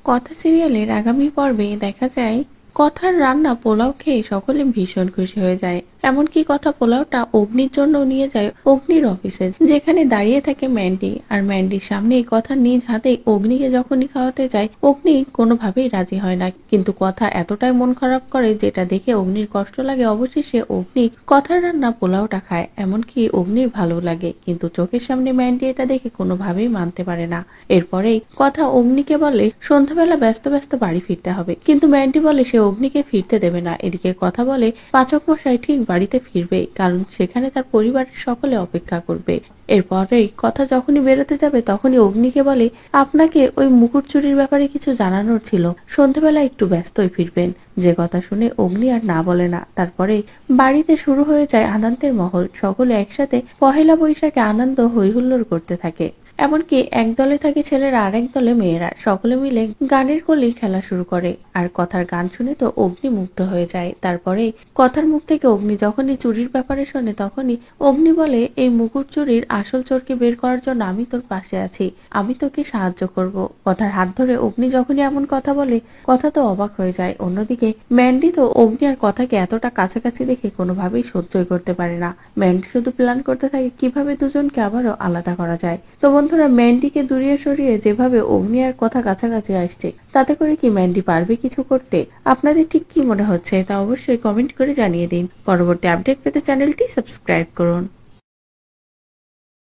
কথা সিরিয়ালের আগামী পর্বে দেখা যায় কথার রান্না পোলাও খেয়ে সকলে ভীষণ খুশি হয়ে যায়। এমনকি কথা পোলাওটা অগ্নির জন্য নিয়ে যায় অগ্নির অফিসে, যেখানে দাঁড়িয়ে থাকে ম্যান্ডি। আর ম্যান্ডির সামনে এই কথা নিজ হাতে অগ্নিকে যখনই খাওয়াতে যায়, অগ্নি কোনোভাবেই রাজি হয় না। কিন্তু কথা এতটাই মন খারাপ করে যেটা দেখে অগ্নির কষ্ট লাগে। অবশেষে অগ্নি কথার রান্না পোলাওটা খায়, এমনকি অগ্নির ভালো লাগে, কিন্তু চোখের সামনে ম্যান্ডি এটা দেখে কোনোভাবেই মানতে পারে না। এরপরেই কথা অগ্নিকে বলে সন্ধ্যাবেলা ব্যস্ত ব্যস্ত বাড়ি ফিরতে হবে, কিন্তু ম্যান্ডি বলে সে অগ্নিকে ফিরতে দেবে না। এদিকে কথা বলে পাচক মশাই ঠিক বাড়িতে ফিরবে, কারণ সেখানে তার পরিবারের সকলে অপেক্ষা করবে। এরপরেই কথা যখনই বেরোতে যাবে তখনই অগ্নিকে বলে আপনাকে ওই মুকুট চুরির ব্যাপারে কিছু জানানোর ছিল, সন্ধ্যাবেলা একটু ব্যস্তই ফিরবেন। যে কথা শুনে অগ্নি আর না বলে না। তারপরে বাড়িতে শুরু হয়ে যায় আনন্দের মহল। সকলে একসাথে পহেলা বৈশাখে আনন্দ হইহুল্লোড় করতে থাকে। এমনকি এক দলে থাকে ছেলেরা আর এক দলে মেয়েরা, সকলে মিলে গানের কলি খেলা শুরু করে। আর কথার গান শুনে তো অগ্নি মুগ্ধ হয়ে যায়। তারপরে কথার মুখ থেকে অগ্নি যখনই চুরির ব্যাপারে শোনে তখনই অগ্নি বলে এই মুকুট চুরির আসল চোরকে বের করার জন্য আমি তোর পাশে আছি, আমি তোকে সাহায্য করব। কথার হাত ধরে অগ্নি যখনই এমন কথা বলে কথা তো অবাক হয়ে যায়। অন্যদিকে ম্যান্ডি তো অগ্নি আর কথাকে এতটা কাছাকাছি দেখে কোনোভাবেই সহ্যই করতে পারে না। ম্যান্ডি শুধু প্ল্যান করতে থাকে কিভাবে দুজনকে আবারও আলাদা করা যায়। তো বন্ধুরা, ম্যান্ডিকে দূরিয়ে সরিয়ে যেভাবে অগ্নি আর কথা কাছাকাছি আসছে, তাতে করে কি ম্যান্ডি পারবে কিছু করতে? আপনাদের ঠিক কি মনে হচ্ছে তা অবশ্যই কমেন্ট করে জানিয়ে দিন। পরবর্তী আপডেট পেতে চ্যানেলটি সাবস্ক্রাইব করুন।